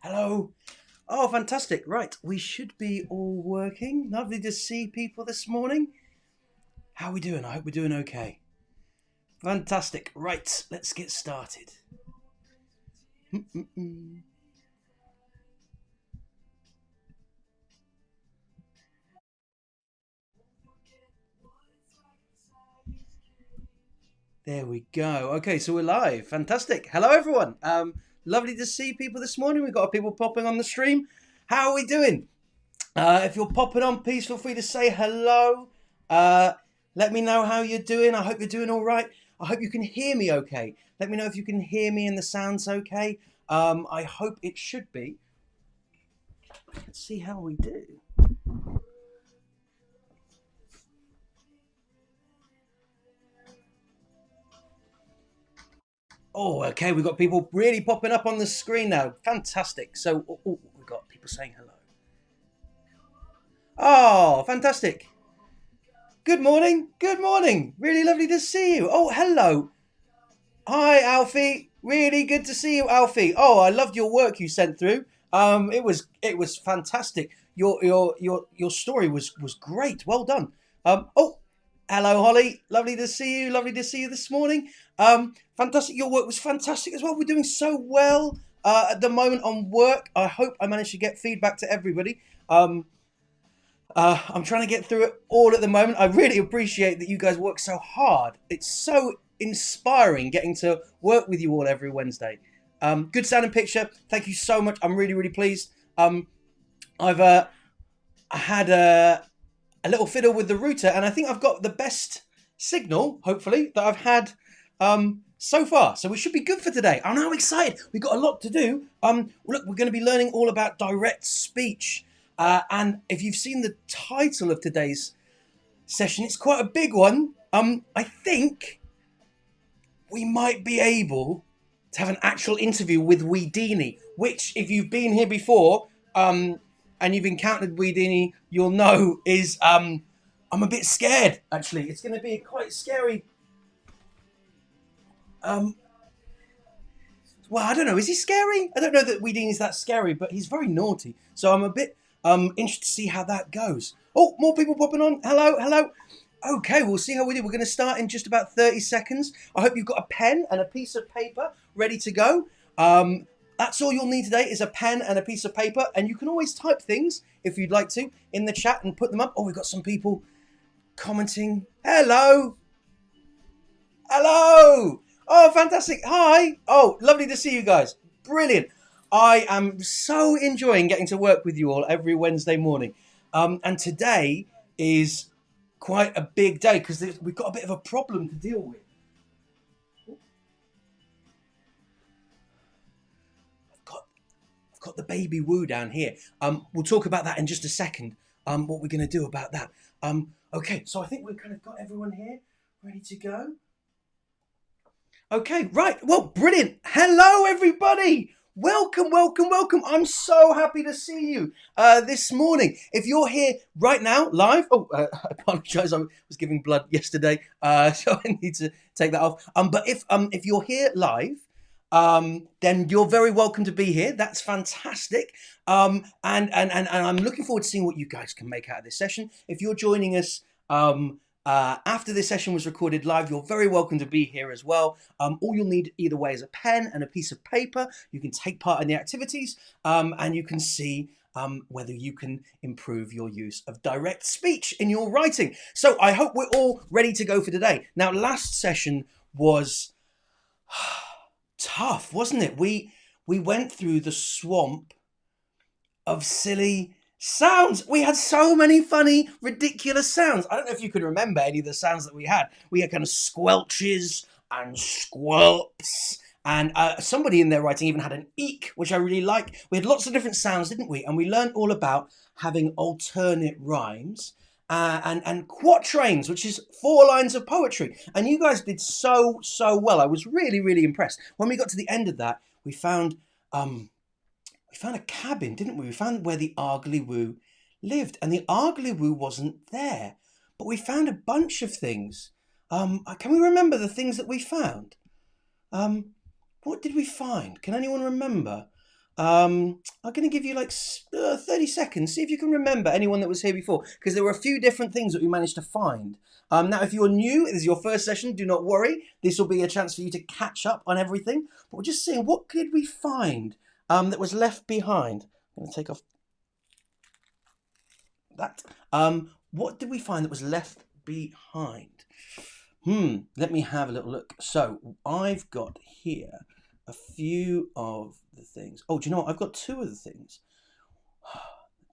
Hello. Oh, fantastic. Right, we should be all working. Lovely to see people this morning. How are we doing? I hope we're doing okay. Fantastic. Right, let's get started. Mm-mm-mm. There we go. Okay, so we're live. Fantastic. Hello, everyone. Lovely to see people this morning. We've got people popping on the stream. How are we doing? If you're popping on, please feel free to say hello. Uh, Let me know how you're doing. I hope you're doing all right. I hope you can hear me okay. Let me know if you can hear me and the sound's okay. I hope it should be. Let's see how we do. Oh, okay. We've got people really popping up on the screen now. Fantastic. So, we've got people saying hello. Oh, fantastic. Good morning. Good morning. Really lovely to see you. Oh, hello. Hi, Alfie. Really good to see you, Alfie. Oh, I loved your work you sent through. It was fantastic. Your story was great. Well done. Oh, hello, Holly. Lovely to see you. Lovely to see you this morning. Fantastic. Your work was fantastic as well. We're doing so well at the moment on work. I hope I managed to get feedback to everybody. I'm trying to get through it all at the moment. I really appreciate that you guys work so hard. It's so inspiring getting to work with you all every Wednesday. Good sound and picture. Thank you so much. I'm really, really pleased. I've had a little fiddle with the router, and I think I've got the best signal, hopefully, that I've had so far. So we should be good for today. I'm now excited. We've got a lot to do. Look, we're going to be learning all about direct speech. And if you've seen the title of today's session, it's quite a big one. I think we might be able to have an actual interview with Weedini, which, if you've been here before and you've encountered Weedini, you'll know is I'm a bit scared. Actually, it's going to be quite scary. Um, well, I don't know. Is he scary? I don't know that Weedini's that scary, but he's very naughty. So I'm a bit interested to see how that goes. Oh, more people popping on. Hello, hello. Okay, we'll see how we do. We're going to start in just about 30 seconds. I hope you've got a pen and a piece of paper ready to go. That's all you'll need today is a pen and a piece of paper, and you can always type things if you'd like to in the chat and put them up. Oh, we've got some people commenting. Hello, hello. Oh, fantastic. Hi. Oh, lovely to see you guys. Brilliant. I am so enjoying getting to work with you all every Wednesday morning. And today is quite a big day because we've got a bit of a problem to deal with. I've got, I've got the baby woo down here. We'll talk about that in just a second. What we're going to do about that. Okay, so I think we've kind of got everyone here ready to go. Okay, right. Well, brilliant. Hello, everybody. Welcome, welcome, welcome. I'm so happy to see you this morning. If you're here right now, live, I apologise. I was giving blood yesterday, so I need to take that off. But if you're here live, then you're very welcome to be here. That's fantastic. And I'm looking forward to seeing what you guys can make out of this session. If you're joining us, after this session was recorded live, you're very welcome to be here as well. All you'll need either way is a pen and a piece of paper. You can take part in the activities and you can see whether you can improve your use of direct speech in your writing. So I hope we're all ready to go for today. Now, last session was tough, wasn't it? We went through the swamp of silly sounds. We had so many funny, ridiculous sounds. I don't know if you can remember any of the sounds that we had. We had kind of squelches and squelps. And somebody in there writing even had an eek, which I really like. We had lots of different sounds, didn't we? And we learned all about having alternate rhymes and quatrains, which is 4 lines of poetry. And you guys did so well. I was really, really impressed. When we got to the end of that, um, we found a cabin, didn't we? We found where the Arglywoo lived, and the Arglywoo wasn't there. But we found a bunch of things. Can we remember the things that we found? What did we find? Can anyone remember? I'm going to give you like 30 seconds. See if you can remember anyone that was here before, because there were a few different things that we managed to find. Now, if you're new, this is your first session, do not worry. This will be a chance for you to catch up on everything. But we're just seeing, what could we find that was left behind? I'm going to take off that. What did we find that was left behind? Let me have a little look. So I've got here a few of the things. Oh, do you know what? I've got two of the things.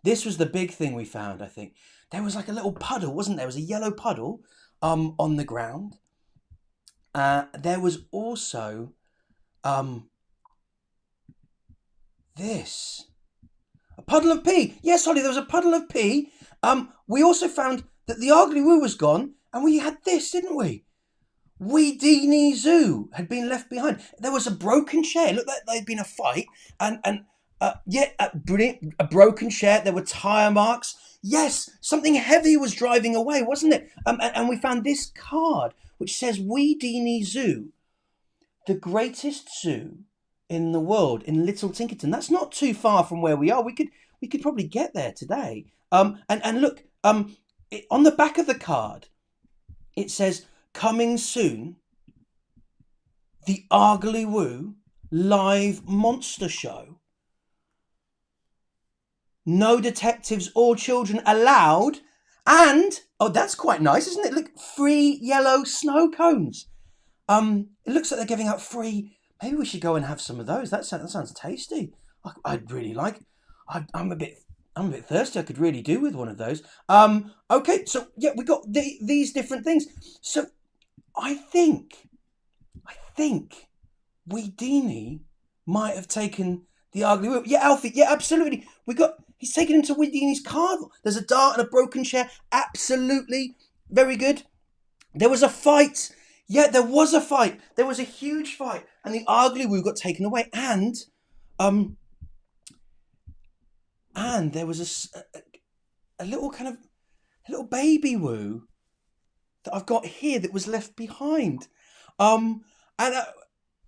This was the big thing we found, I think. There was like a little puddle, wasn't there? There was a yellow puddle on the ground. There was also this. A puddle of pee. Yes, Holly, there was a puddle of pee. We also found that the Ugly Woo was gone, and we had this, didn't we? Wee Dini Zoo had been left behind. There was a broken chair. It looked like there'd been a fight, and brilliant, a broken chair. There were tire marks. Yes, something heavy was driving away, wasn't it? And we found this card which says Wee Dini Zoo, the greatest zoo in the world, in Little Tinkerton. That's not too far from where we are. We could probably get there today. And look, on the back of the card, it says, coming soon, the Ugly Woo live monster show. No detectives or children allowed. And, oh, that's quite nice, isn't it? Look, free yellow snow cones. It looks like they're giving out free. Maybe we should go and have some of those. That sounds tasty. I'd really like. I'm a bit thirsty. I could really do with one of those. Okay, so yeah, we got these different things. So I think Wee Dini might have taken the Ugly Woo. Yeah, Alfie. Yeah, absolutely. He's taken him to Wee Dini's card. There's a dart and a broken chair. Absolutely, very good. There was a fight. Yeah, there was a fight. There was a huge fight, and the Ugly Woo got taken away. And there was a little kind of a little baby woo that I've got here that was left behind. And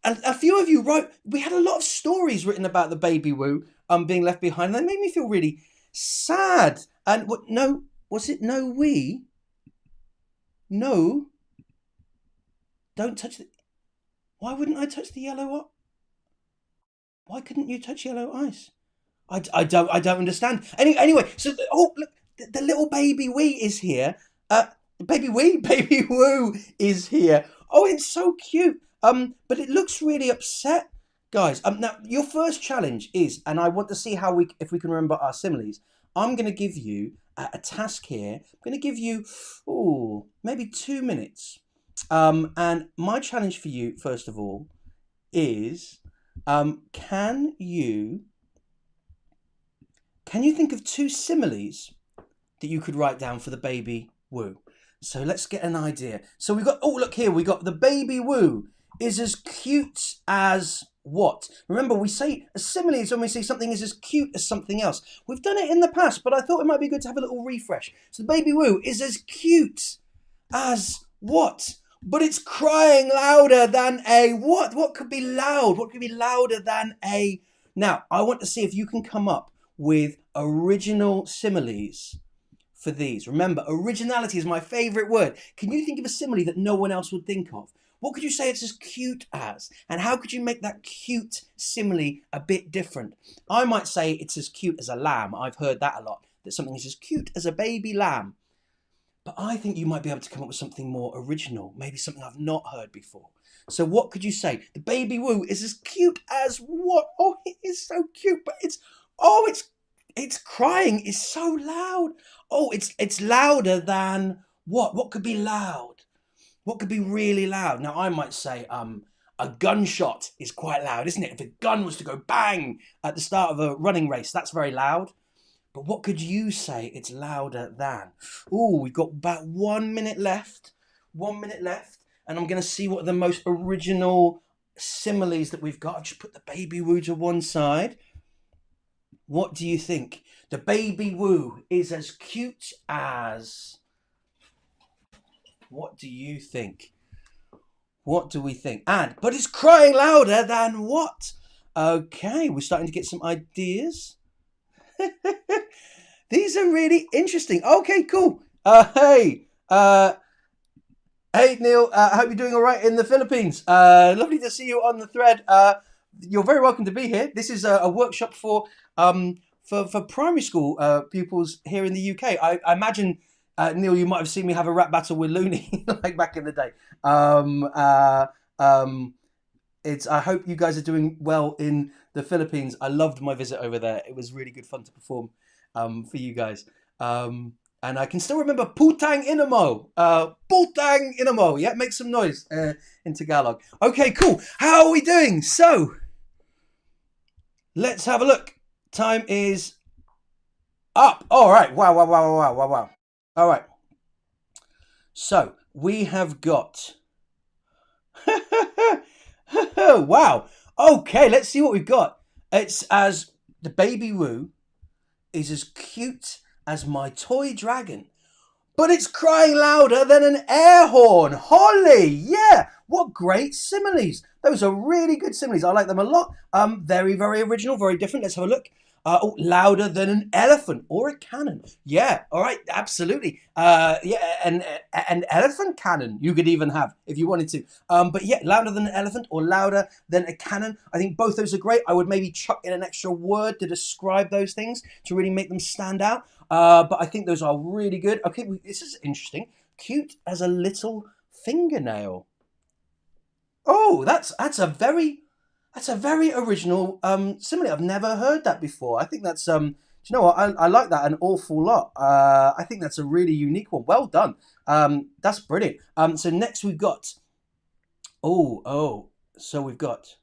a few of you wrote. We had a lot of stories written about the baby woo being left behind. And they made me feel really sad. And what? No, was it no we? No. Don't touch the. Why wouldn't I touch the yellow what? Why couldn't you touch yellow ice? I don't understand. Anyway, so look, the little baby wee is here. Baby woo is here. Oh, it's so cute. But it looks really upset, guys. Now your first challenge is, and I want to see if we can remember our similes. I'm going to give you a task here. I'm going to give you, maybe 2 minutes. And my challenge for you, first of all, is, can you think of 2 similes that you could write down for the baby woo? So let's get an idea. So we've got, look here, we got the baby woo is as cute as what? Remember, we say a simile is when we say something is as cute as something else. We've done it in the past, but I thought it might be good to have a little refresh. So the baby woo is as cute as what? But it's crying louder than a what? What could be loud? What could be louder than a... Now, I want to see if you can come up with original similes for these. Remember, originality is my favourite word. Can you think of a simile that no one else would think of? What could you say it's as cute as? And how could you make that cute simile a bit different? I might say it's as cute as a lamb. I've heard that a lot, that something is as cute as a baby lamb. But I think you might be able to come up with something more original, maybe something I've not heard before. So what could you say? The baby woo is as cute as what? Oh, it is so cute, but it's crying is so loud. Oh, it's louder than what? What could be loud? What could be really loud? Now I might say a gunshot is quite loud, isn't it? If a gun was to go bang at the start of a running race, that's very loud. But what could you say it's louder than? Oh, we've got about 1 minute left. 1 minute left. And I'm going to see what the most original similes that we've got. I've just put the baby woo to one side. What do you think? The baby woo is as cute as... What do you think? What do we think? But it's crying louder than what? Okay, we're starting to get some ideas. These are really interesting. Okay, cool. Hey, Neil. I hope you're doing all right in the Philippines. Lovely to see you on the thread. You're very welcome to be here. This is a workshop for primary school pupils here in the UK. I imagine, Neil, you might have seen me have a rap battle with Looney like back in the day. Um, uh, um, it's. I hope you guys are doing well in the Philippines. I loved my visit over there. It was really good fun to perform for you guys. And I can still remember Putang Inamo. Putang Inamo. Yeah, make some noise in Tagalog. Okay, cool. How are we doing? So, let's have a look. Time is up. All right. Wow, wow, wow, wow, wow, wow. All right. So, we have got. Wow. Okay, let's see what we've got. It's as the baby Woo is as cute as my toy dragon, but it's crying louder than an air horn. Holly, yeah, what great similes. Those are really good similes. I like them a lot. Very, very original, very different. Let's have a look. Louder than an elephant or a cannon. Yeah, all right, absolutely. Yeah, an elephant cannon you could even have if you wanted to. But yeah, louder than an elephant or louder than a cannon. I think both those are great. I would maybe chuck in an extra word to describe those things to really make them stand out. But I think those are really good. Okay, this is interesting. Cute as a little fingernail. Oh, that's a very original simile. I've never heard that before. I think that's do you know what? I like that an awful lot. I think that's a really unique one. Well done. That's brilliant. So next we've got so we've got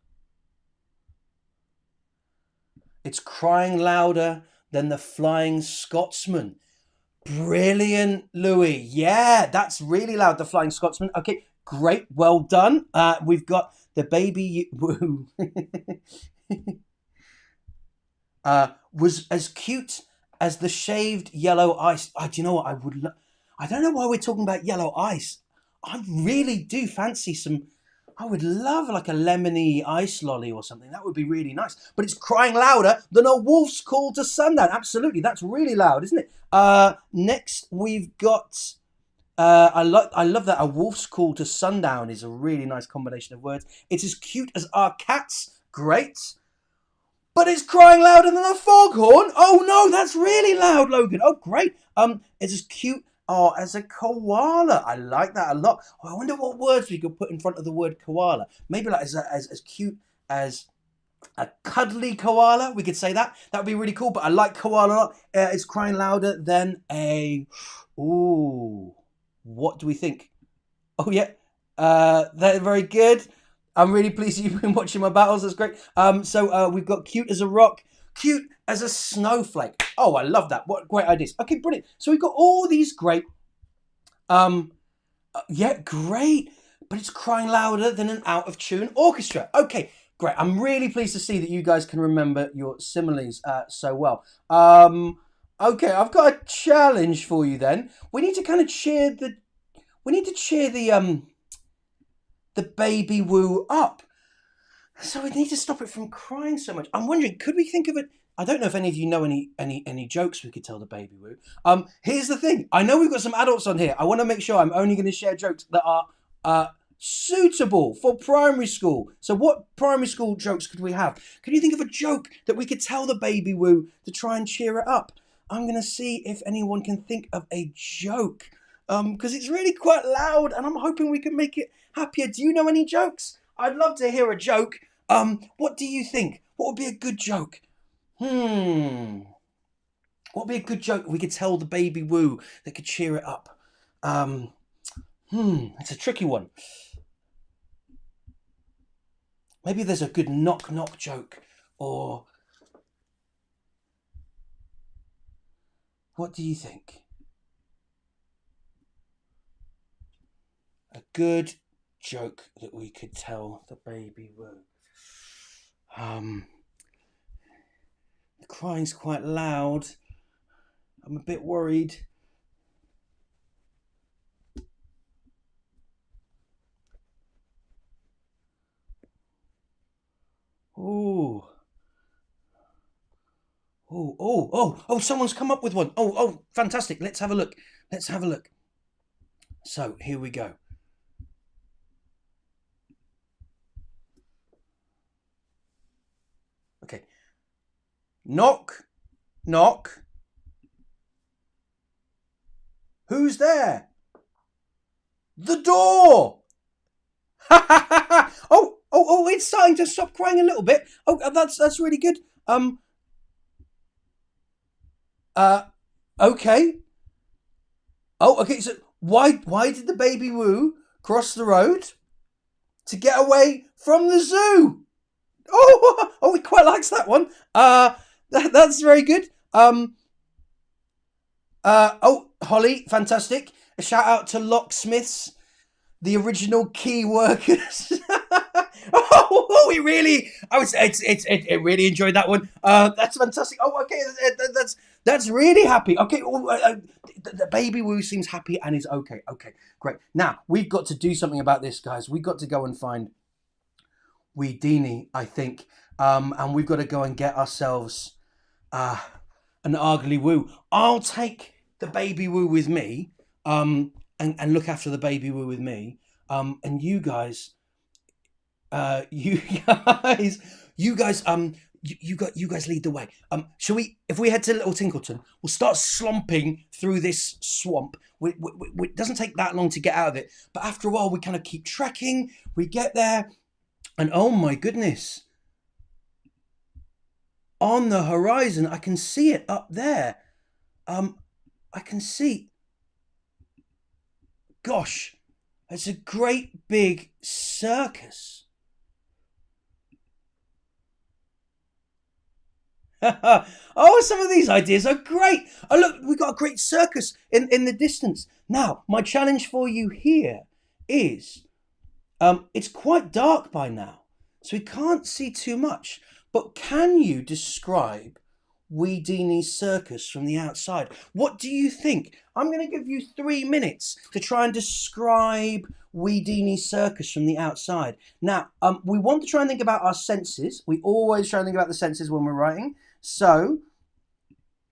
it's crying louder than the Flying Scotsman. Brilliant, Louis. Yeah, that's really loud. The Flying Scotsman. Okay, great. Well done. We've got the baby woo. Was as cute as the shaved yellow ice. Do you know what? I don't know why we're talking about yellow ice. I really do fancy some. I would love like a lemony ice lolly or something. That would be really nice. But it's crying louder than a wolf's call to sundown. Absolutely, that's really loud, isn't it? Next we've got. I love that a wolf's call to sundown is a really nice combination of words. It's as cute as our cats. Great. But it's crying louder than a foghorn. Oh no, that's really loud, Logan. Oh great. It's as cute as a koala. I like that a lot. Oh, I wonder what words we could put in front of the word koala. Maybe like as cute as a cuddly koala. We could say that. That would be really cool. But I like koala a lot. It's crying louder than a. Ooh. What do we think? Oh yeah, they're very good. I'm really pleased you've been watching my battles. That's great. So we've got cute as a rock, cute as a snowflake. Oh, I love that. What great ideas. Okay, brilliant. So we've got all these great. Um, yeah, great. But it's crying louder than an out of tune orchestra. Okay, great. I'm really pleased to see that you guys can remember your similes so well. Okay, I've got a challenge for you. Then we need to kind of cheer the. We need to cheer the baby woo up. So we need to stop it from crying so much. I'm wondering, could we think of it? I don't know if any of you know any jokes we could tell the baby woo. Here's the thing. I know we've got some adults on here. I want to make sure I'm only going to share jokes that are suitable for primary school. So what primary school jokes could we have? Can you think of a joke that we could tell the baby woo to try and cheer it up? I'm going to see if anyone can think of a joke. Because it's really quite loud and I'm hoping we can make it happier. Do you know any jokes? I'd love to hear a joke. What do you think? What would be a good joke? What would be a good joke we could tell the baby woo that could cheer it up? It's a tricky one. Maybe there's a good knock knock joke, or what do you think? A good joke that we could tell the baby woo. The crying's quite loud. I'm a bit worried. Ooh. Oh, someone's come up with one. Oh, fantastic. Let's have a look. Let's have a look. So, here we go. Okay. Knock, knock. Who's there? The door. It's starting to stop crying a little bit. That's really good. Um, uh, okay. Oh, okay. So why did the baby Woo cross the road to get away from the zoo? He quite likes that one. That's very good. Holly, fantastic. A shout out to locksmiths, the original key workers. We really, it really enjoyed that one. That's fantastic. Oh, okay, that's really happy. Okay, the baby Woo seems happy and is okay. Okay, great. Now we've got to do something about this, guys. We've got to go and find Weedini, I think, and we've got to go and get ourselves uh, an ugly Woo. I'll take the baby Woo with me, and look after the baby Woo with me, and you guys, you guys, you guys, you guys lead the way. Shall we? If we head to Little Tinkleton, we'll start slumping through this swamp. It doesn't take that long to get out of it, but after a while, we kind of keep trekking. We get there, and oh my goodness, on the horizon, I can see it up there. Um, I can see. Gosh, it's a great big circus. Some of these ideas are great. Oh, look, we've got a great circus in the distance. Now, my challenge for you here is it's quite dark by now, so we can't see too much. But can you describe Weedini's circus from the outside? What do you think? I'm going to give you 3 minutes to try and describe Weedini's circus from the outside. Now, we want to try and think about our senses. We always try and think about the senses when we're writing. So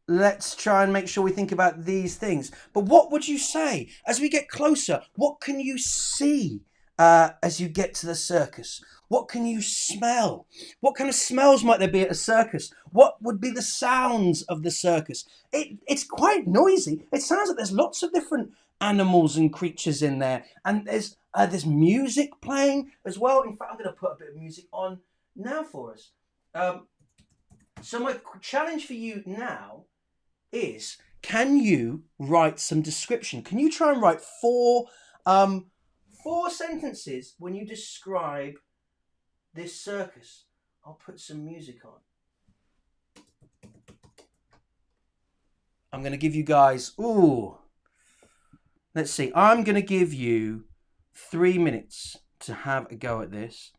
let's try and make sure we think about these things. But what would you say as we get closer? What can you see as you get to the circus? What can you smell? What kind of smells might there be at a circus? What would be the sounds of the circus? It's quite noisy. It sounds like there's lots of different animals and creatures in there, and there's music playing as well. In fact, I'm going to put a bit of music on now for us. So my challenge for you now is, can you write some description? Can you try and write four sentences when you describe this circus? I'll put some music on. I'm going to give you guys, let's see. I'm going to give you 3 minutes to have a go at this.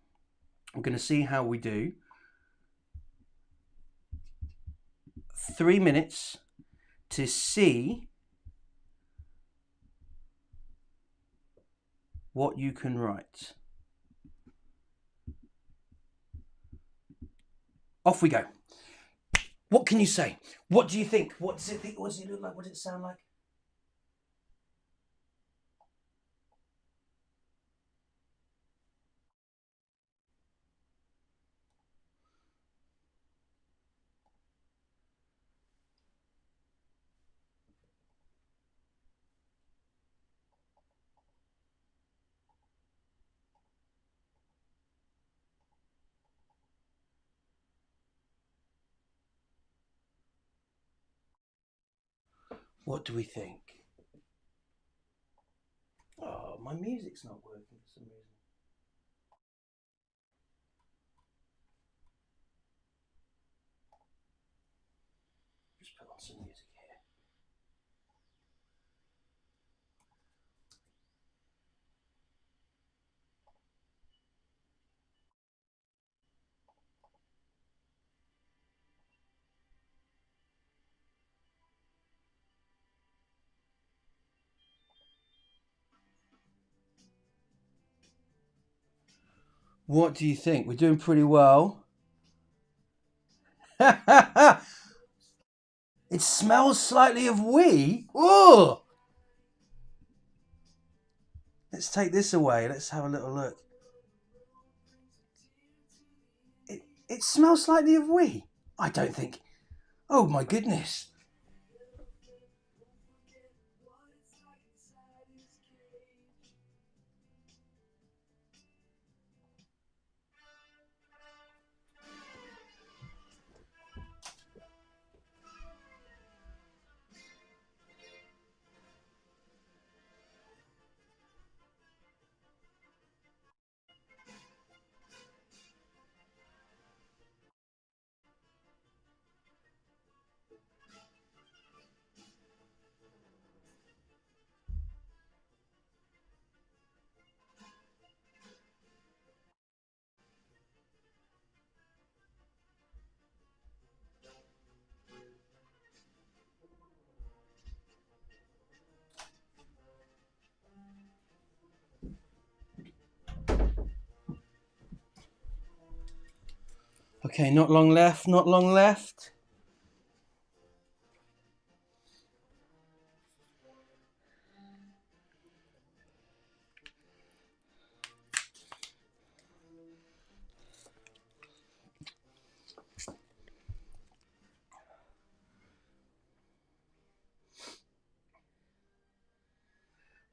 I'm going to see how we do. 3 minutes to see what you can write. Off we go. What can you say? What do you think? What does it think? What does it look like? What does it sound like? What do we think? Oh, my music's not working for some reason. Just put on some music here. What do you think? We're doing pretty well. It smells slightly of wee. Oh! Let's take this away. Let's have a little look. It smells slightly of wee. I don't think. Oh my goodness. Okay, not long left, not long left.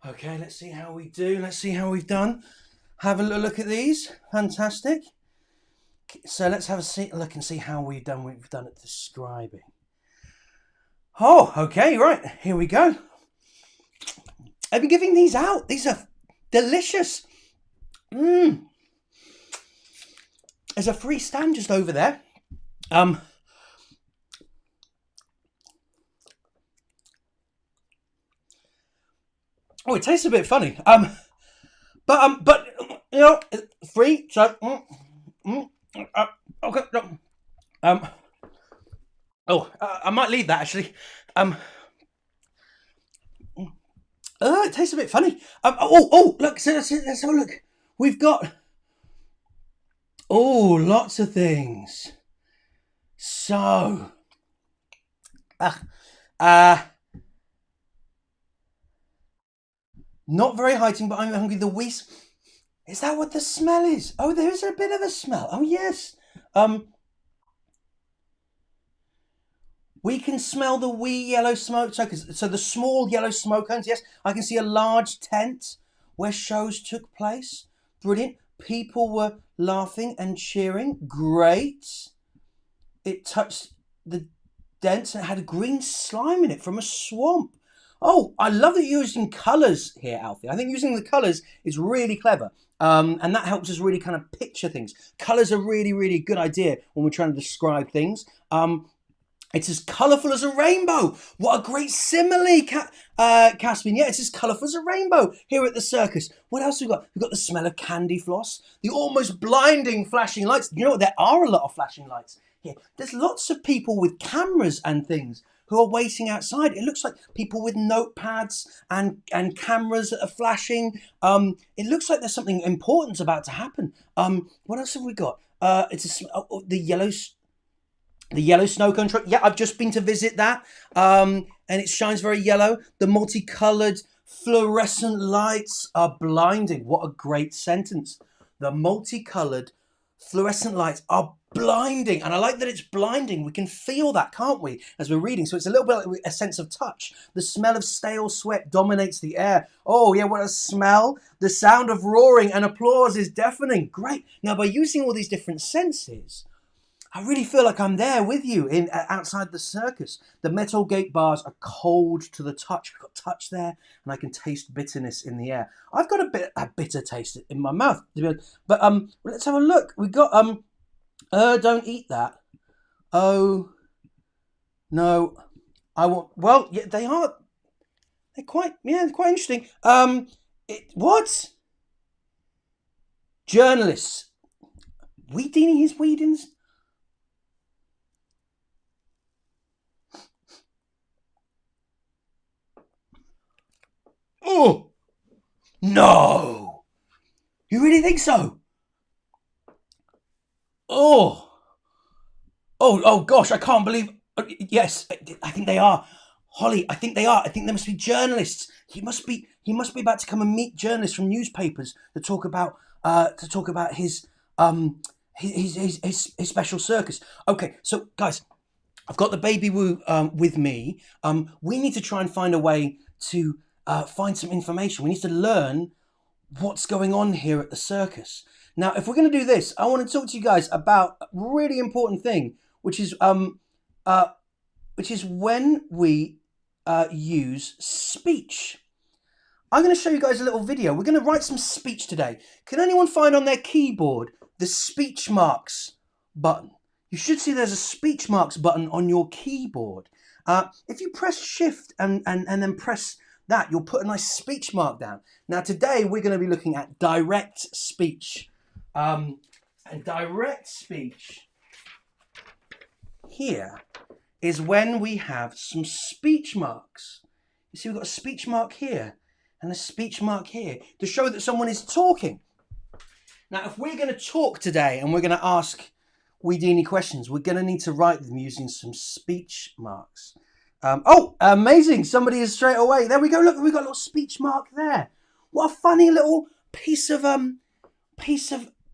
Okay, let's see how we do. Let's see how we've done. Have a little look at these. Fantastic. So let's have a look and see how we've done at describing. Oh, okay, right. Here we go. I've been giving these out. These are delicious. There's a free stand just over there. Oh, it tastes a bit funny. But you know, free. So, okay. I might leave that actually. It tastes a bit funny. Look, so let's have a look. We've got lots of things. So, not very heightened, but I'm hungry. The wee. Is that what the smell is? Oh, there is a bit of a smell. Oh yes. We can smell the wee yellow smoke. So the small yellow smoke cones. Yes, I can see a large tent where shows took place. Brilliant. People were laughing and cheering. Great. It touched the dents and it had a green slime in it from a swamp. Oh, I love that you're using colours here, Alfie. I think using the colours is really clever. And that helps us really kind of picture things. Colours are really, really a good idea when we're trying to describe things. It's as colourful as a rainbow. What a great simile, Caspian. Yeah, it's as colourful as a rainbow here at the circus. What else have we got? We've got the smell of candy floss, the almost blinding flashing lights. You know what? There are a lot of flashing lights here. There's lots of people with cameras and things who are waiting outside. It looks like people with notepads and cameras that are flashing. It looks like there's something important about to happen. What else have we got? The yellow snow cone truck. Yeah, I've just been to visit that. And it shines very yellow. The multicolored fluorescent lights are blinding. What a great sentence. The multicolored fluorescent lights are blinding. And I like that it's blinding. We can feel that, can't we, as we're reading? So it's a little bit like a sense of touch. The smell of stale sweat dominates the air. Oh, yeah, what a smell. The sound of roaring and applause is deafening. Great. Now, by using all these different senses, I really feel like I'm there with you outside the circus. The metal gate bars are cold to the touch. We've got touch there, and I can taste bitterness in the air. I've got a bitter taste in my mouth. But let's have a look. We got don't eat that. Oh no, I want. Well, yeah, they are. They're quite interesting. What? Journalists. Weeding his weedings. Oh! No! You really think so? Oh! Oh gosh, I can't believe... Yes, I think they are. Holly, I think they are. I think they must be journalists. He must be about to come and meet journalists from newspapers to talk about his special circus. Okay, so guys, I've got the baby woo with me. We need to try and find a way to find some information. We need to learn what's going on here at the circus. Now, if we're going to do this, I want to talk to you guys about a really important thing, uh, which is when we use speech. I'm going to show you guys a little video. We're going to write some speech today. Can anyone find on their keyboard the speech marks button? You should see there's a speech marks button on your keyboard. If you press shift and then press that, you'll put a nice speech mark down. Now today we're going to be looking at direct speech. And direct speech here is when we have some speech marks. You see we've got a speech mark here and a speech mark here to show that someone is talking. Now, if we're going to talk today and we're going to ask Weedini questions, we're going to need to write them using some speech marks. Oh, amazing. Somebody is straight away. There we go. Look, we've got a little speech mark there. What a funny little piece of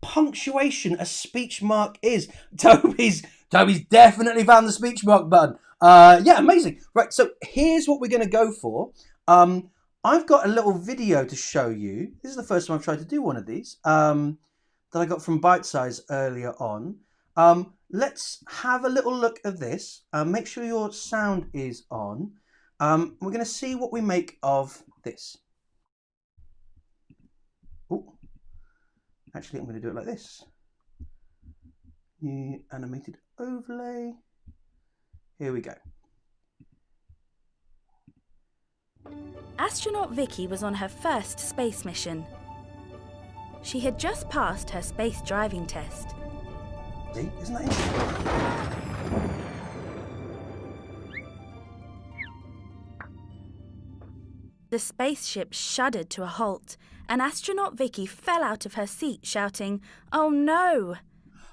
punctuation a speech mark is. Toby's definitely found the speech mark button. Yeah, amazing. Right, so here's what we're going to go for. I've got a little video to show you. This is the first time I've tried to do one of these that I got from Bite Size earlier on. Let's have a little look at this. Make sure your sound is on. We're going to see what we make of this. Ooh. Actually, I'm going to do it like this. New animated overlay. Here we go. Astronaut Vicky was on her first space mission. She had just passed her space driving test. See, isn't that interesting? The spaceship shuddered to a halt, and astronaut Vicky fell out of her seat shouting, "Oh no!"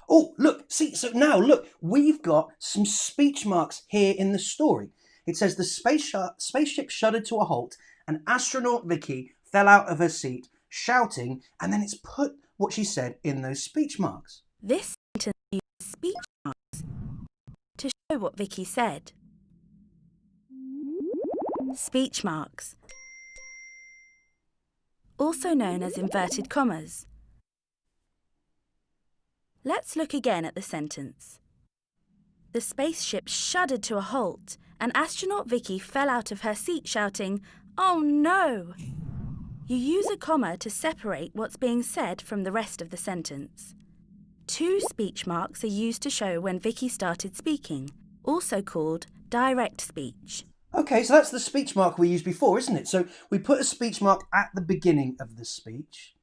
Oh, look, see, so now look, we've got some speech marks here in the story. It says the spaceship shuddered to a halt and astronaut Vicky fell out of her seat shouting, and then it's put what she said in those speech marks. This sentence uses speech marks to show what Vicky said. Speech marks, also known as inverted commas. Let's look again at the sentence. The spaceship shuddered to a halt, and astronaut Vicky fell out of her seat shouting, "Oh no!" You use a comma to separate what's being said from the rest of the sentence. Two speech marks are used to show when Vicky started speaking, also called direct speech. Okay, so that's the speech mark we used before, isn't it? So we put a speech mark at the beginning of the speech.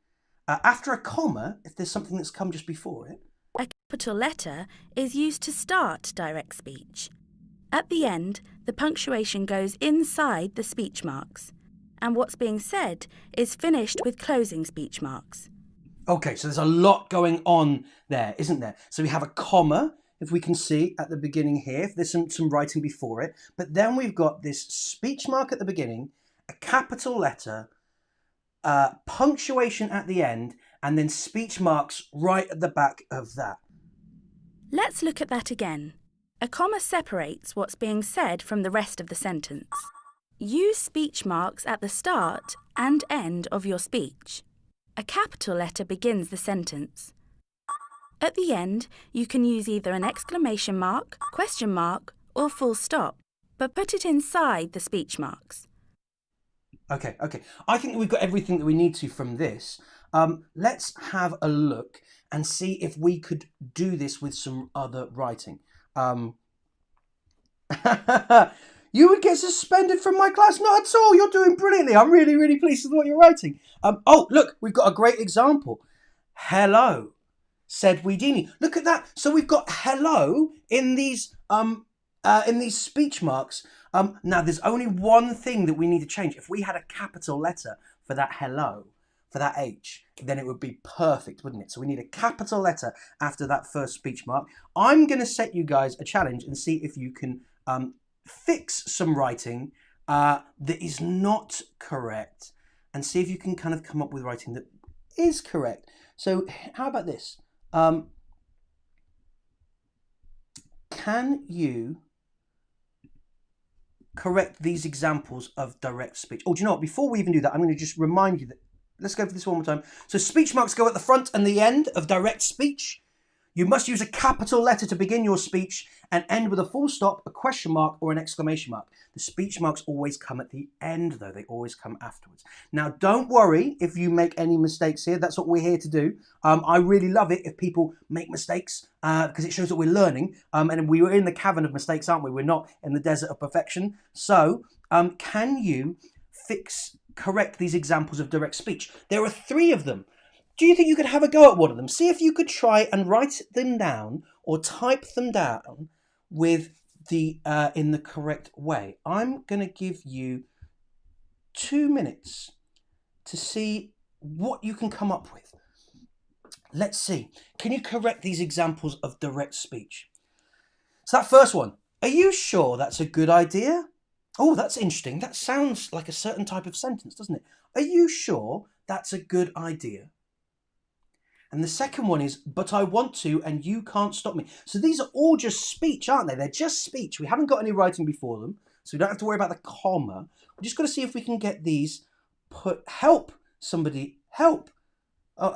After a comma, if there's something that's come just before it. A capital letter is used to start direct speech. At the end, the punctuation goes inside the speech marks, and what's being said is finished with closing speech marks. Okay, so there's a lot going on there, isn't there? So we have a comma, if we can see at the beginning here, if there's some writing before it, but then we've got this speech mark at the beginning, a capital letter, punctuation at the end, and then speech marks right at the back of that. Let's look at that again. A comma separates what's being said from the rest of the sentence. Use speech marks at the start and end of your speech. A capital letter begins the sentence. At the end, you can use either an exclamation mark, question mark, or full stop, but put it inside the speech marks. Okay. I think we've got everything that we need to from this. Let's have a look and see if we could do this with some other writing. You would get suspended from my class? Not at all. You're doing brilliantly. I'm really, really pleased with what you're writing. Oh, look, we've got a great example. Hello, said Weedini. Look at that. So we've got hello in these speech marks. Now, there's only one thing that we need to change. If we had a capital letter for that hello, for that H, then it would be perfect, wouldn't it? So we need a capital letter after that first speech mark. I'm going to set you guys a challenge and see if you can fix some writing that is not correct, and see if you can kind of come up with writing that is correct. So how about this? Can you correct these examples of direct speech? Oh, do you know what? Before we even do that, I'm going to just remind you that, let's go for this one more time. So speech marks go at the front and the end of direct speech. You must use a capital letter to begin your speech and end with a full stop, a question mark, or an exclamation mark. The speech marks always come at the end, though. They always come afterwards. Now, don't worry if you make any mistakes here. That's what we're here to do. I really love it if people make mistakes because it shows that we're learning. And we were in the cavern of mistakes, aren't we? We're not in the desert of perfection. So can you correct these examples of direct speech? There are 3 of them. Do you think you could have a go at one of them? See if you could try and write them down or type them down with the in the correct way. I'm going to give you 2 minutes to see what you can come up with. Let's see. Can you correct these examples of direct speech? So that first one, are you sure that's a good idea? Oh, that's interesting. That sounds like a certain type of sentence, doesn't it? Are you sure that's a good idea? And the second one is, but I want to and you can't stop me. So these are all just speech, aren't they? They're just speech. We haven't got any writing before them, so we don't have to worry about the comma. We're just got to see if we can get these help somebody help.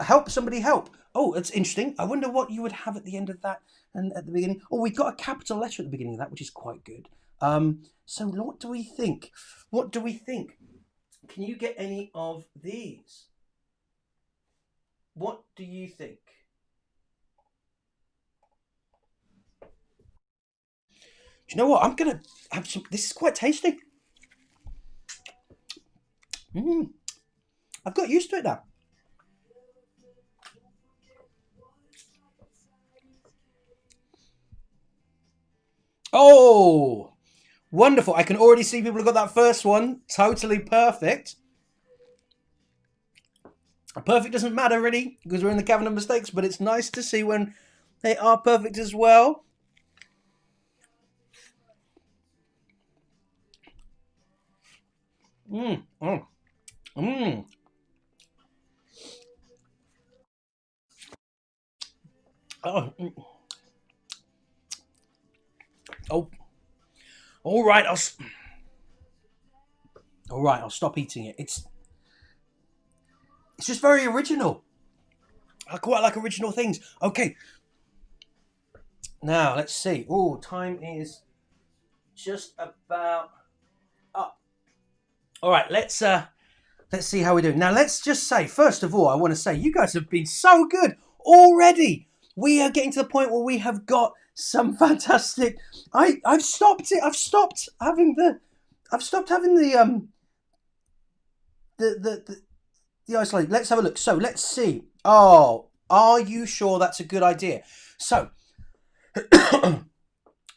Help somebody help. Oh, that's interesting. I wonder what you would have at the end of that and at the beginning. Oh, we've got a capital letter at the beginning of that, which is quite good. So what do we think? What do we think? Can you get any of these? What do you think? Do you know what? I'm going to have some... This is quite tasty. I've got used to it now. Oh, wonderful. I can already see people have got that first one. Totally perfect. Perfect doesn't matter really because we're in the cavern of mistakes, but it's nice to see when they are perfect as well. Oh, all right. I'll stop eating it. It's just very original. I quite like original things. Okay. Now let's see. Oh, time is just about up. All right. Let's see how we do. Now let's just say, first of all, I want to say you guys have been so good already. We are getting to the point where we have got some fantastic. I've stopped it. I've stopped having the isolate. Let's have a look. So let's see. Oh, are you sure that's a good idea? So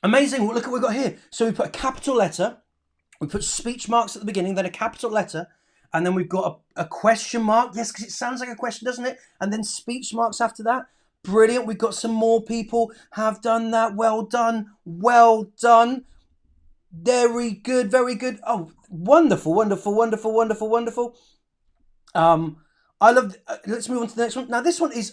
amazing. Well, look at what we've got here. So we put a capital letter, we put speech marks at the beginning, then a capital letter, and then we've got a question mark. Yes, because it sounds like a question, doesn't it? And then speech marks after that. Brilliant. We've got some more people have done that. Well done. Well done. Very good. Very good. Oh, wonderful, wonderful, wonderful, wonderful, wonderful. I love. Let's move on to the next one. Now, this one is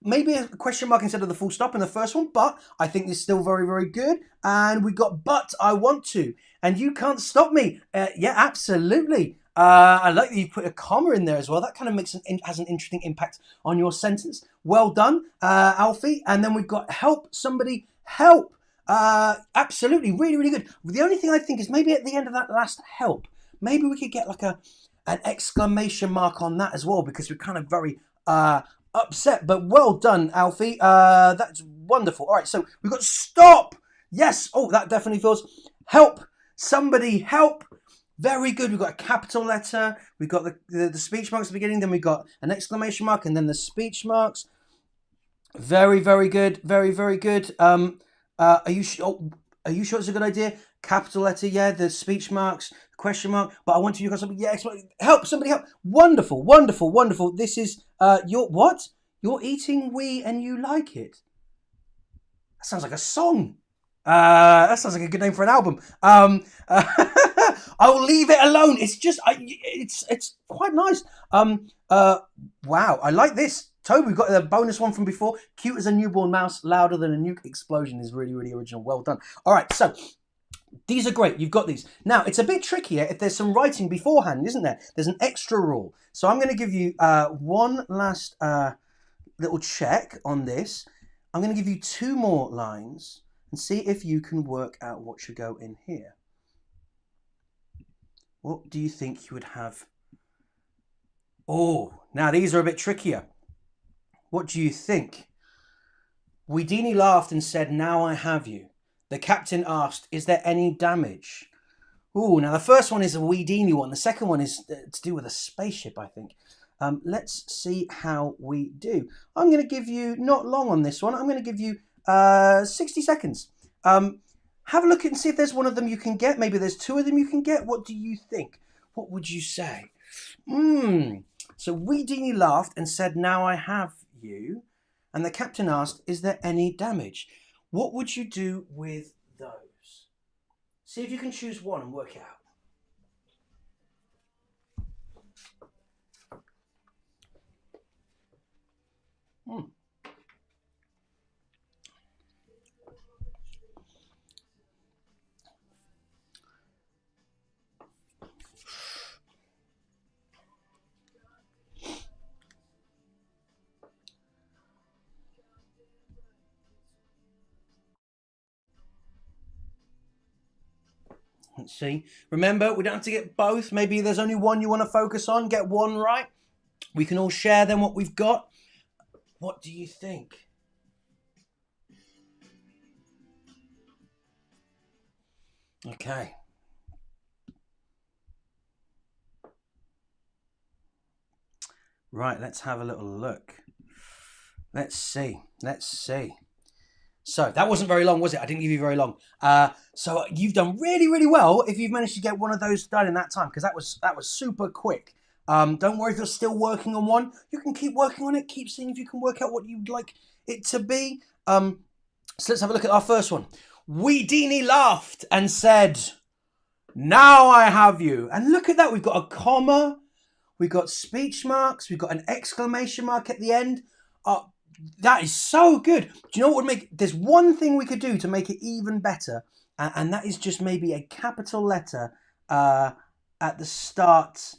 maybe a question mark instead of the full stop in the first one, but I think this is still very, very good. And we got, but I want to, and you can't stop me. Yeah, absolutely. I like that you put a comma in there as well. That kind of has an interesting impact on your sentence. Well done, Alfie. And then we've got help somebody help. Absolutely, really, really good. The only thing I think is maybe at the end of that last help, maybe we could get like an exclamation mark on that as well, because we're kind of very upset. But well done, Alfie. That's wonderful. All right, so we've got stop. Yes. Oh, that definitely feels help. Somebody help. Very good. We've got a capital letter. We've got the speech marks at the beginning. Then we've got an exclamation mark, and then the speech marks. Very, very good. Very, very good. Are you sure it's a good idea? Capital letter, yeah. The speech marks, question mark. But I want to use something. Yeah, help. Somebody help. Wonderful, wonderful, wonderful. This is your what? You're eating and you like it. That sounds like a song. That sounds like a good name for an album. I'll leave it alone. It's just, it's quite nice. Wow, I like this. Toby, we've got the bonus one from before. Cute as a newborn mouse, louder than a nuke explosion is really, really original. Well done. All right, so these are great. You've got these. Now, it's a bit trickier if there's some writing beforehand, isn't there? There's an extra rule. So I'm going to give you one last little check on this. I'm going to give you 2 more lines and see if you can work out what should go in here. What do you think you would have? Oh, now these are a bit trickier. What do you think? Weedini laughed and said, "Now I have you." The captain asked, "Is there any damage?" Ooh, now the first one is a Weedini one. The second one is to do with a spaceship, I think. Let's see how we do. I'm going to give you, not long on this one, I'm going to give you 60 seconds. Have a look and see if there's one of them you can get. Maybe there's 2 of them you can get. What do you think? What would you say? So Weedini laughed and said, "Now I have you." And the captain asked, "Is there any damage?" What would you do with those? See if you can choose one and work it out. Let's see. Remember, we don't have to get both. Maybe there's only one you want to focus on. Get one right. We can all share then what we've got. What do you think? Okay. Right, let's have a little look. Let's see. So that wasn't very long, was it? I didn't give you very long. So you've done really, really well if you've managed to get one of those done in that time, because that was super quick. Don't worry if you're still working on one. You can keep working on it. Keep seeing if you can work out what you'd like it to be. So let's have a look at our first one. Weedini laughed and said, "Now I have you." And look at that. We've got a comma. We've got speech marks. We've got an exclamation mark at the end. That is so good. Do you know what would make... There's one thing we could do to make it even better, and that is just maybe a capital letter at the start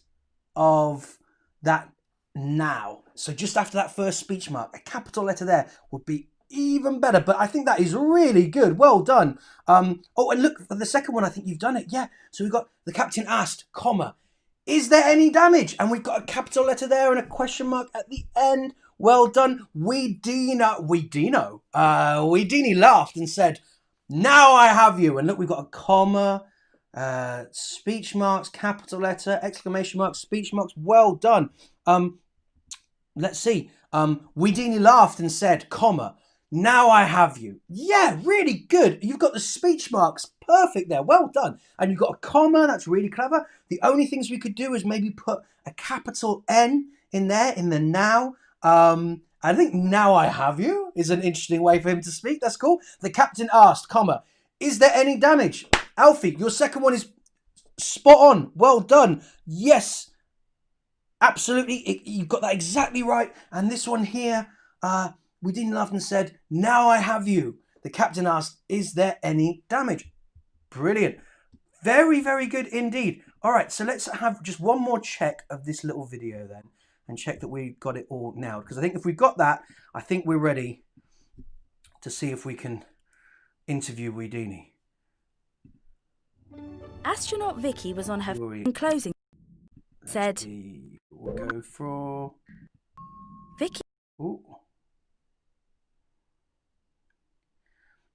of that now. So just after that first speech mark, a capital letter there would be even better. But I think that is really good. Well done. Oh, and look, for the second one, I think you've done it. Yeah. So we've got the captain asked, comma, "Is there any damage?" And we've got a capital letter there and a question mark at the end. Well done. Weedini laughed and said, "Now I have you." And look, we've got a comma, speech marks, capital letter, exclamation marks, speech marks. Well done. Let's see. Weedini laughed and said, comma, "Now I have you." Yeah, really good. You've got the speech marks perfect there. Well done. And you've got a comma. That's really clever. The only things we could do is maybe put a capital N in there in the now. I think "now I have you" is an interesting way for him to speak. That's cool. The captain asked, comma, "Is there any damage?" Alfie, your second one is spot on. Well done. Yes, absolutely. You've got that exactly right. And this one here, Weedini laughed and said, "Now I have you." The captain asked, "Is there any damage?" Brilliant. Very, very good indeed. All right, so let's have just one more check of this little video then, and check that we got it all now. Because I think if we've got that, I think we're ready to see if we can interview Weedini. Astronaut Vicky was on her closing. Said, We'll go for Vicky. Ooh.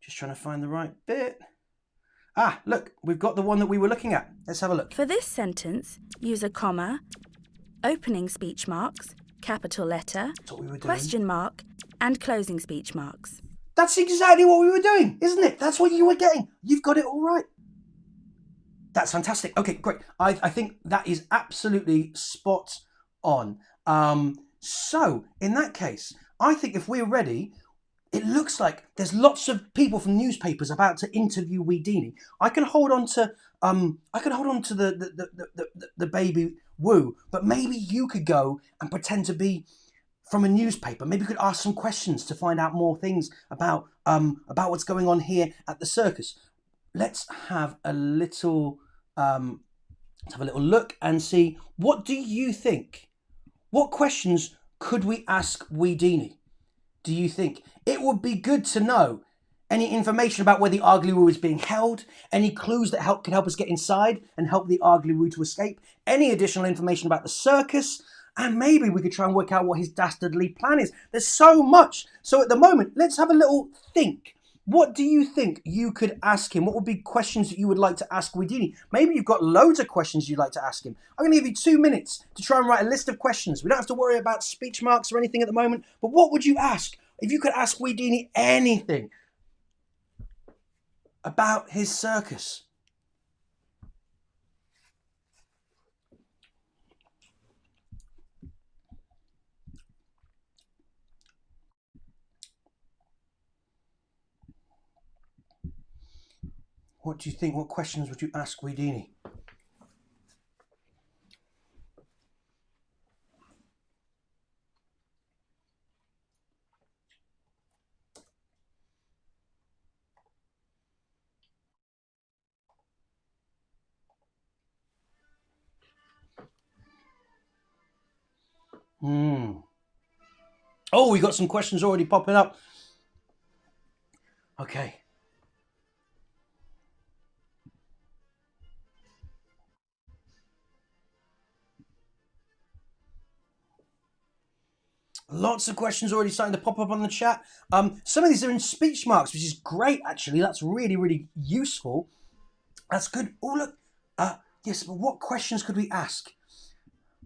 Just trying to find the right bit. Ah, look, we've got the one that we were looking at. Let's have a look. For this sentence, use a comma, opening speech marks, capital letter, question mark, and closing speech marks. That's exactly what we were doing, isn't it? That's what you were getting. You've got it all right. That's fantastic. Okay, great. I think that is absolutely spot on. So, in that case, I think if we're ready, it looks like there's lots of people from newspapers about to interview Weedini. I can hold on to the baby Woo, but maybe you could go and pretend to be from a newspaper. Maybe you could ask some questions to find out more things about what's going on here at the circus. Let's have a little look and see, what do you think? What questions could we ask Weedini? Do you think it would be good to know any information about where the Arglewoo is being held, any clues that could help us get inside and help the Arglewoo to escape, any additional information about the circus, and maybe we could try and work out what his dastardly plan is. There's so much. So at the moment, let's have a little think. What do you think you could ask him? What would be questions that you would like to ask Weedini? Maybe you've got loads of questions you'd like to ask him. I'm going to give you 2 minutes to try and write a list of questions. We don't have to worry about speech marks or anything at the moment, but what would you ask? If you could ask Weedini anything about his circus. What do you think? What questions would you ask Weedini? Oh, we got some questions already popping up. Okay. Lots of questions already starting to pop up on the chat. Some of these are in speech marks, which is great, actually. That's really, really useful. That's good. Oh, look. Yes, but what questions could we ask?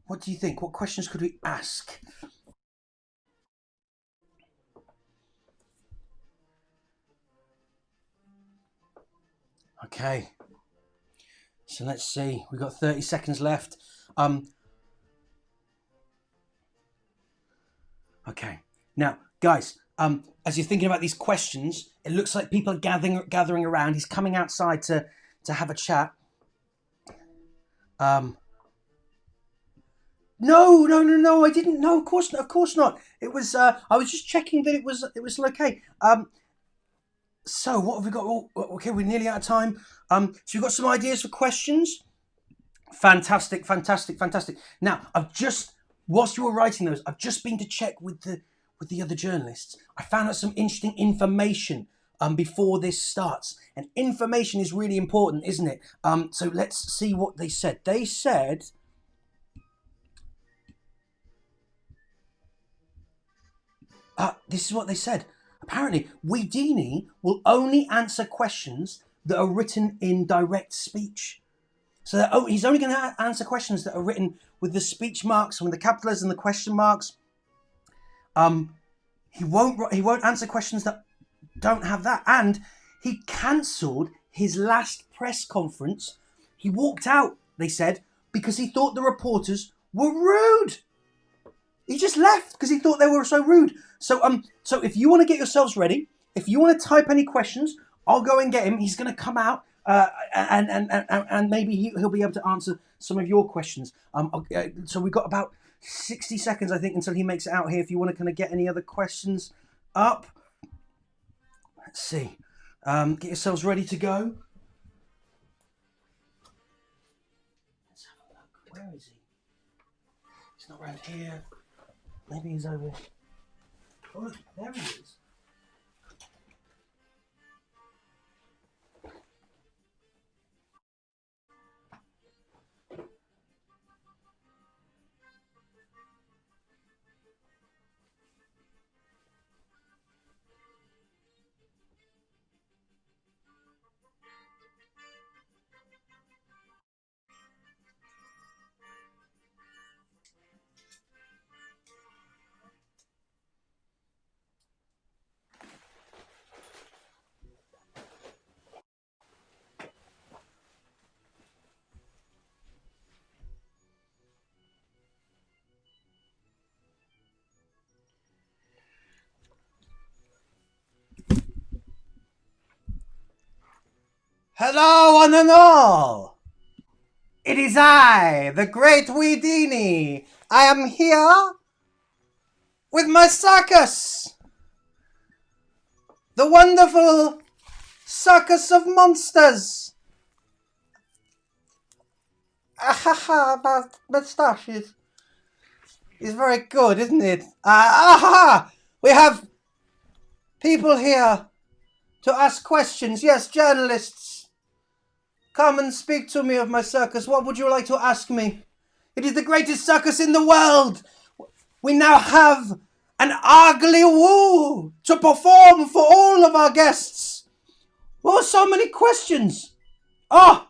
What do you think? What questions could we ask? Okay. So let's see. We've got 30 seconds left. Okay. Now, guys, as you're thinking about these questions, it looks like people are gathering around. He's coming outside to have a chat. No, I didn't. No, of course not. It was. I was just checking that it was okay. So what have we got? Oh, okay, we're nearly out of time. So you've got some ideas for questions. Fantastic. Now, whilst you were writing those, I've just been to check with the other journalists. I found out some interesting information before this starts, and information is really important, isn't it? So let's see what they said. They said. This is what they said. Apparently, Weedini will only answer questions that are written in direct speech. So he's only going to answer questions that are written with the speech marks and with the capitals and the question marks. He won't answer questions that don't have that. And he cancelled his last press conference. He walked out, they said, because he thought the reporters were rude. He just left because he thought they were so rude. So if you want to get yourselves ready, if you want to type any questions, I'll go and get him. He's going to come out and maybe he'll be able to answer some of your questions. So we've got about 60 seconds, I think, until he makes it out here. If you want to kind of get any other questions up, let's see. Get yourselves ready to go. Let's have a look. Where is he? He's not around here. Maybe he's over here. Oh, look, there he is. Hello, one and all! It is I, the great Weedini. I am here with my circus. The wonderful circus of monsters. Ahaha, my moustache is very good, isn't it? We have people here to ask questions. Yes, journalists. Come and speak to me of my circus. What would you like to ask me? It is the greatest circus in the world. We now have an ugly woo to perform for all of our guests. Oh, so many questions. Oh,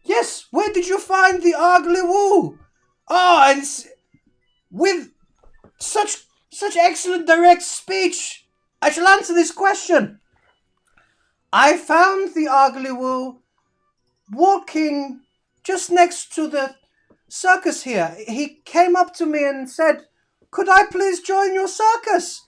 yes, where did you find the ugly woo? Oh, and with such excellent direct speech, I shall answer this question. I found the ugly woo walking just next to the circus here. He came up to me and said, "Could I please join your circus?"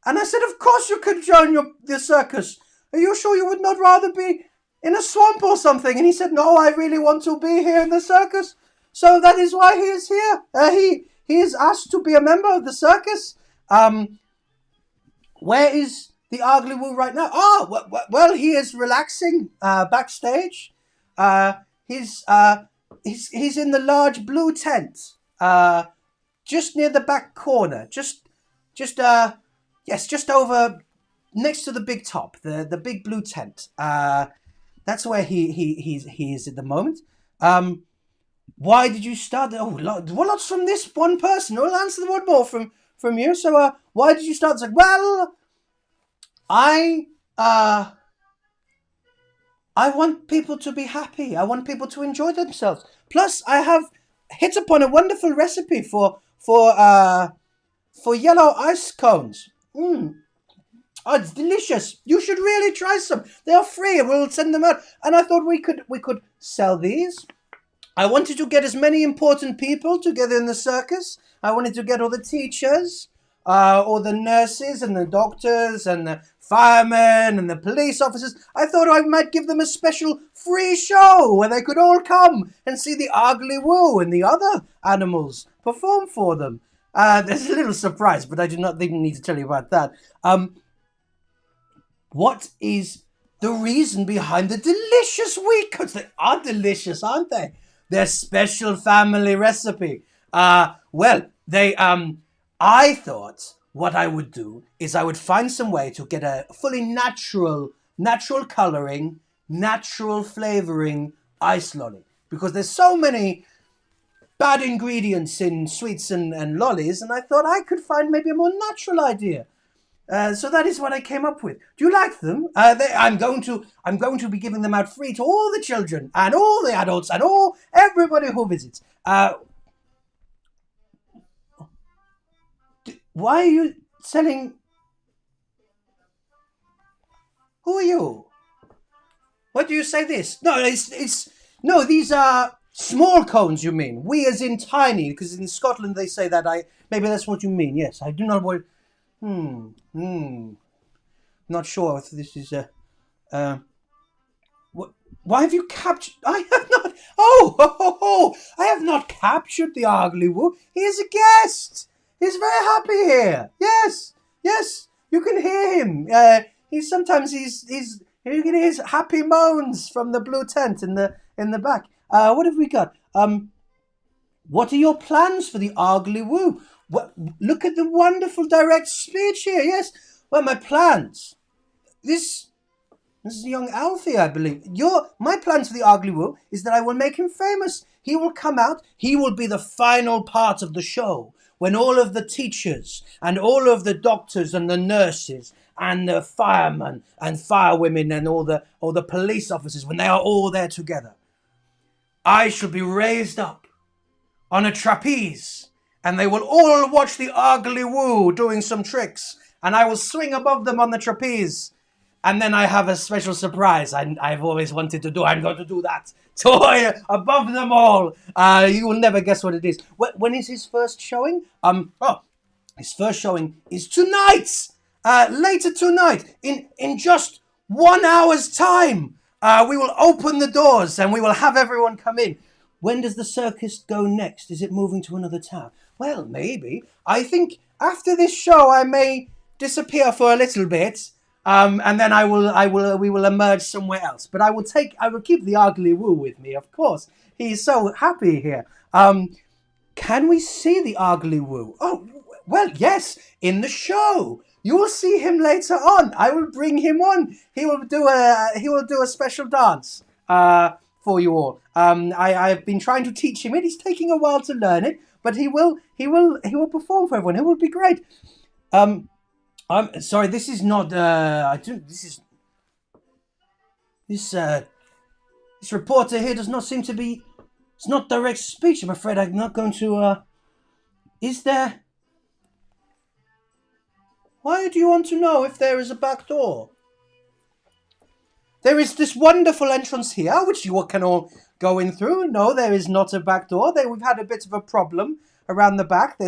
And I said, "Of course you could join the circus. Are you sure you would not rather be in a swamp or something?" And he said, "No, I really want to be here in the circus. So that is why he is here. He is asked to be a member of the circus." Where is the ugly woo right now? Oh, well, he is relaxing backstage. He's in the large blue tent, just near the back corner, just over next to the big top, the big blue tent. That's where he is at the moment. Why did you start? Oh, lots from this one person. I'll answer the one more from you. So, why did you start? Like, well, I want people to be happy. I want people to enjoy themselves. Plus, I have hit upon a wonderful recipe for yellow ice cones. Oh, it's delicious. You should really try some. They are free. We'll send them out. And I thought we could sell these. I wanted to get as many important people together in the circus. I wanted to get all the teachers, all the nurses and the doctors and the firemen and the police officers. I thought I might give them a special free show where they could all come and see the ugly woo and the other animals perform for them. There's a little surprise, but I do not even need to tell you about that. What is the reason behind the delicious wheat coats? They are delicious, aren't they? Their special family recipe. I thought what I would do is I would find some way to get a fully natural coloring, natural flavoring ice lolly. Because there's so many bad ingredients in sweets and lollies, and I thought I could find maybe a more natural idea. So that is what I came up with. Do you like them? I'm going to be giving them out free to all the children and all the adults and everybody who visits. Why are you selling? Who are you? What do you say this? No, no. These are small cones. You mean we as in tiny? Because in Scotland they say that. Maybe that's what you mean. Yes, I do not want. Not sure if this is why have you captured? I have not. Oh! I have not captured the ugly woo. He is a guest. He's very happy here. Yes. You can hear him. You can hear his happy moans from the blue tent in the back. What have we got? What are your plans for the ugly woo? Look at the wonderful direct speech here. Yes. Well, my plans. This is young Alfie, I believe. My plans for the ugly woo is that I will make him famous. He will come out. He will be the final part of the show when all of the teachers and all of the doctors and the nurses and the firemen and firewomen and all the police officers, when they are all there together, I shall be raised up on a trapeze, and they will all watch the ugly woo doing some tricks, and I will swing above them on the trapeze. And then I have a special surprise I've always wanted to do. I'm going to do that. Toy above them all. You will never guess what it is. When is his first showing? His first showing is tonight. Later tonight. In just 1 hour's time. We will open the doors and we will have everyone come in. When does the circus go next? Is it moving to another town? Well, maybe. I think after this show, I may disappear for a little bit, and then we will emerge somewhere else. But I will keep the Ugly Woo with me, of course. He's so happy here. Can we see the Ugly Woo? Oh, well, yes, in the show. You will see him later on. I will bring him on. He will do a special dance for you all. I've been trying to teach him it. He's taking a while to learn it, but he will perform for everyone. It will be great. I'm sorry. This is not. This reporter here does not seem to be. It's not direct speech. I'm afraid I'm not going to. Is there? Why do you want to know if there is a back door? There is this wonderful entrance here, which you can all go in through. No, there is not a back door. We've had a bit of a problem around the back.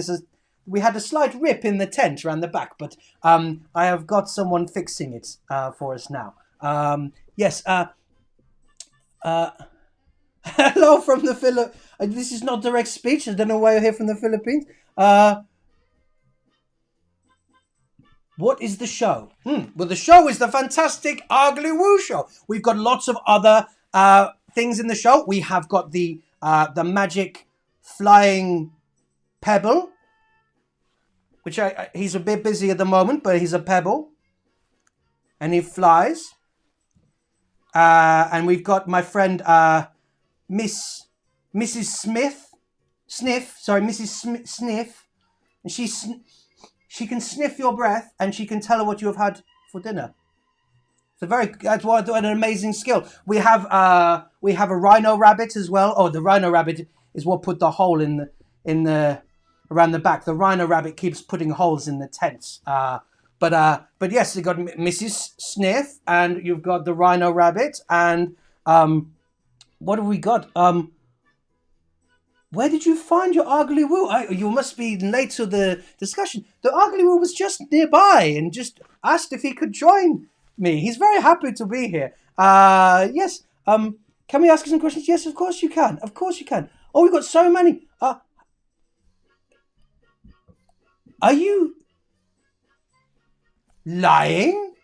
We had a slight rip in the tent around the back, but I have got someone fixing it for us now. Yes. Hello from the Philippines. This is not direct speech. I don't know why you're here from the Philippines. What is the show? Well, the show is the fantastic Ugly Woo show. We've got lots of other things in the show. We have got the magic flying pebble, which he's a bit busy at the moment, but he's a pebble, and he flies. And we've got my friend Mrs. Sniff, and she can sniff your breath and she can tell her what you have had for dinner. That's an amazing skill. We have a rhino rabbit as well. Oh, the rhino rabbit is what put the hole in the around the back. The rhino rabbit keeps putting holes in the tents. But yes, you've got Mrs. Sniff and you've got the rhino rabbit and what have we got? Where did you find your Ugly Woo? You must be late to the discussion. The Ugly Woo was just nearby and just asked if he could join me. He's very happy to be here. Yes. Can we ask you some questions? Yes, of course you can. Of course you can. Oh, we've got so many. Are you lying?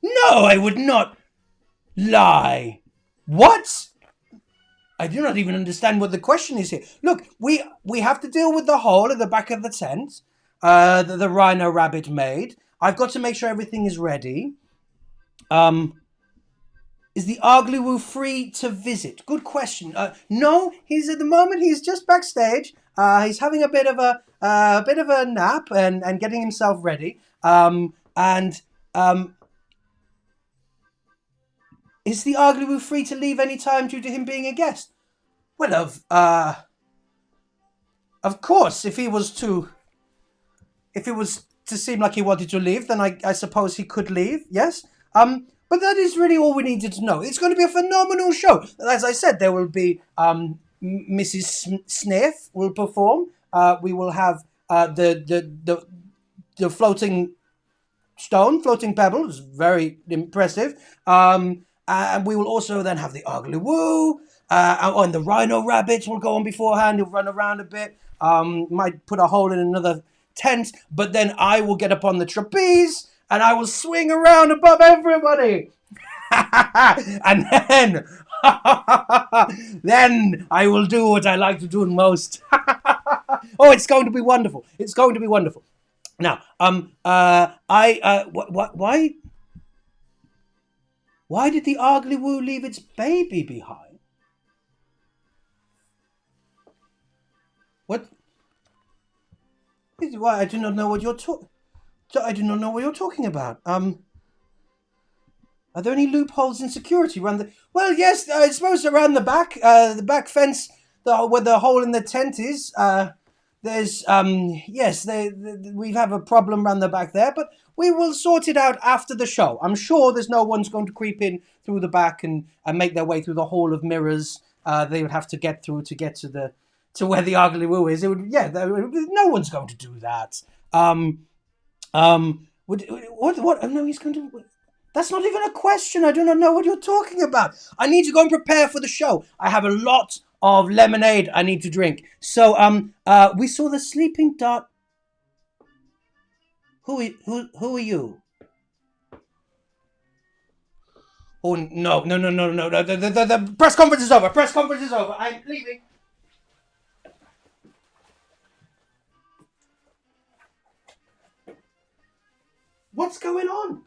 No, I would not lie. What? I do not even understand what the question is here. Look, we have to deal with the hole at the back of the tent that the rhino rabbit made. I've got to make sure everything is ready. Is the Ugly Woo free to visit? Good question. No, he's just backstage. He's having a bit of a nap and getting himself ready. Is the Ugly Woo free to leave any time due to him being a guest? Well, of course, if it was to seem like he wanted to leave, then I suppose he could leave. Yes. But that is really all we needed to know. It's going to be a phenomenal show. As I said, there will be Mrs. Sniff will perform. We will have the floating pebble. It's very impressive. And we will also then have the Ugly Woo. And the rhino rabbits will go on beforehand. He'll run around a bit. Might put a hole in another tent. But then I will get up on the trapeze and I will swing around above everybody. And then I will do what I like to do most. Oh, it's going to be wonderful. It's going to be wonderful. Now, why did the Ugly Woo leave its baby behind? What? Why? I do not know what you're talking about. Are there any loopholes in security around the? Well, yes, I suppose around the back fence, where the hole in the tent is. There's yes, we have a problem around the back there, but we will sort it out after the show. I'm sure there's no one's going to creep in through the back and make their way through the Hall of Mirrors. They would have to get through to get to where the Ugly Woo is. No one's going to do that. What? No, he's going to. That's not even a question. I do not know what you're talking about. I need to go and prepare for the show. I have a lot of lemonade I need to drink. So, we saw the sleeping dart. Who are you? Oh no, no, no, no, no, no! The press conference is over. Press conference is over. I'm leaving. What's going on?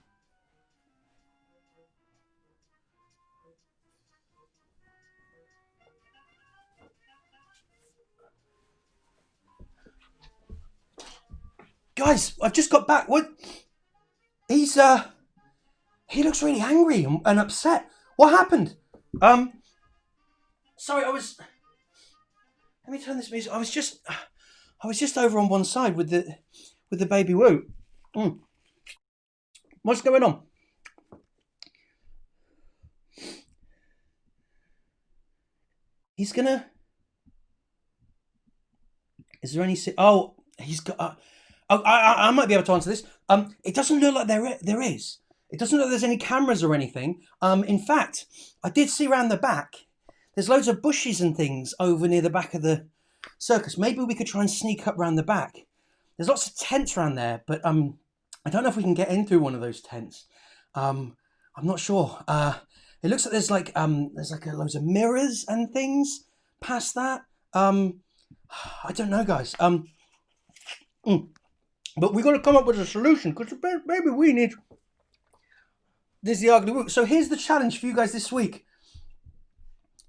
Guys, I've just got back. What? He's he looks really angry and upset. What happened? Sorry, I was. Let me turn this music. I was just over on one side with the baby Woo. Mm. What's going on? He's gonna. Is there any? Oh, he's got. I might be able to answer this. It doesn't look like there is. It doesn't look like there's any cameras or anything. In fact, I did see around the back. There's loads of bushes and things over near the back of the circus. Maybe we could try and sneak up around the back. There's lots of tents around there, but I don't know if we can get in through one of those tents. I'm not sure. It looks like there's loads of mirrors and things past that. I don't know, guys. But we've got to come up with a solution because maybe we need. This is the ugly Woo. So here's the challenge for you guys this week.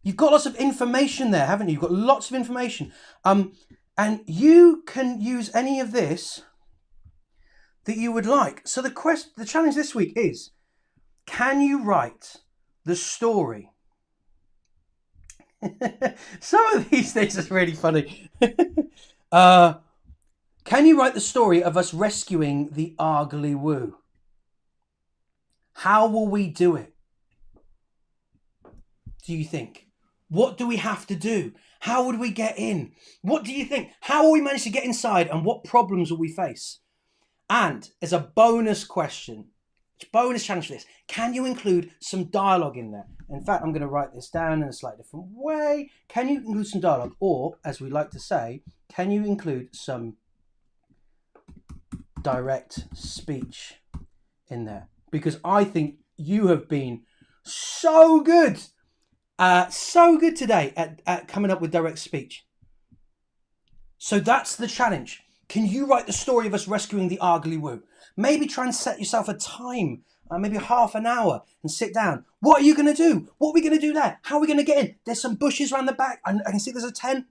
You've got lots of information there, haven't you? You've got lots of information. And you can use any of this that you would like. So the challenge this week is, can you write the story? Some of these things are really funny. Can you write the story of us rescuing the ugly Woo? How will we do it? Do you think? What do we have to do? How would we get in? What do you think? How will we manage to get inside and what problems will we face? And as a bonus question, bonus challenge for this, can you include some dialogue in there? In fact, I'm going to write this down in a slightly different way. Can you include some dialogue? Or, as we like to say, can you include some direct speech in there? Because I think you have been so good today at coming up with direct speech. So that's the challenge. Can you write the story of us rescuing the ugly Woo? Maybe try and set yourself a time, maybe half an hour, and sit down. What are you going to do? What are we going to do there? How are we going to get in? There's some bushes around the back. I can see there's a tent.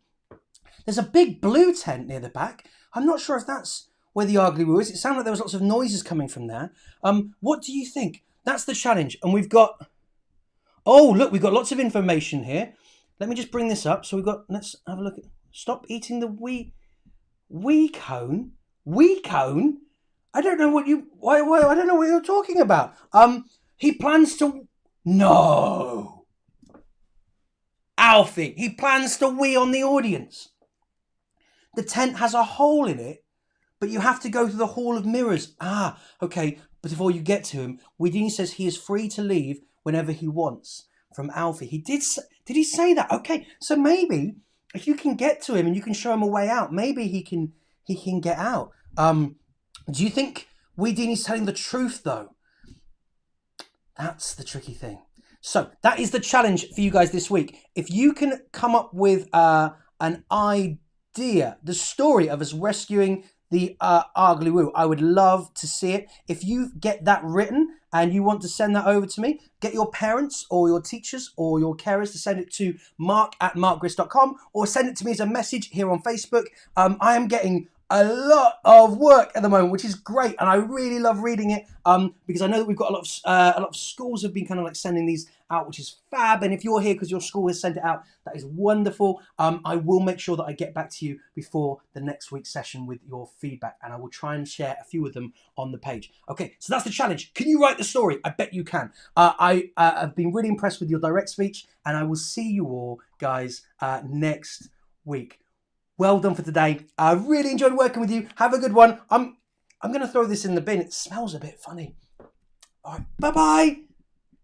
There's a big blue tent near the back. I'm not sure if that's where the ugly Woo is. It sounded like there was lots of noises coming from there. What do you think? That's the challenge. And we've got... Oh, look, we've got lots of information here. Let me just bring this up. So let's have a look at... Stop eating the wee cone? Wee cone? I don't know what you... Why, I don't know what you're talking about. He plans to... No. Alfie, he plans to wee on the audience. The tent has a hole in it, but you have to go to the Hall of Mirrors. Ah, okay. But before you get to him, Houdini says he is free to leave whenever he wants from Alfie. Did he say that? Okay, so maybe if you can get to him and you can show him a way out, maybe he can get out. Do you think Houdini's telling the truth though? That's the tricky thing. So that is the challenge for you guys this week. If you can come up with an idea, the story of us rescuing the ugly Woo, I would love to see it. If you get that written and you want to send that over to me, get your parents or your teachers or your carers to send it to mark@markgriss.com or send it to me as a message here on Facebook. I am getting a lot of work at the moment, which is great, and I really love reading it because I know that we've got a lot of schools have been kind of like sending these out, which is fab. And if you're here because your school has sent it out, that is wonderful. I will make sure that I get back to you before the next week's session with your feedback, and I will try and share a few of them on the page. Okay, so that's the challenge. Can you write the story? I bet you can. I have been really impressed with your direct speech, and I will see you all, guys, next week. Well done for today. I really enjoyed working with you. Have a good one. I'm going to throw this in the bin. It smells a bit funny. All right, bye-bye.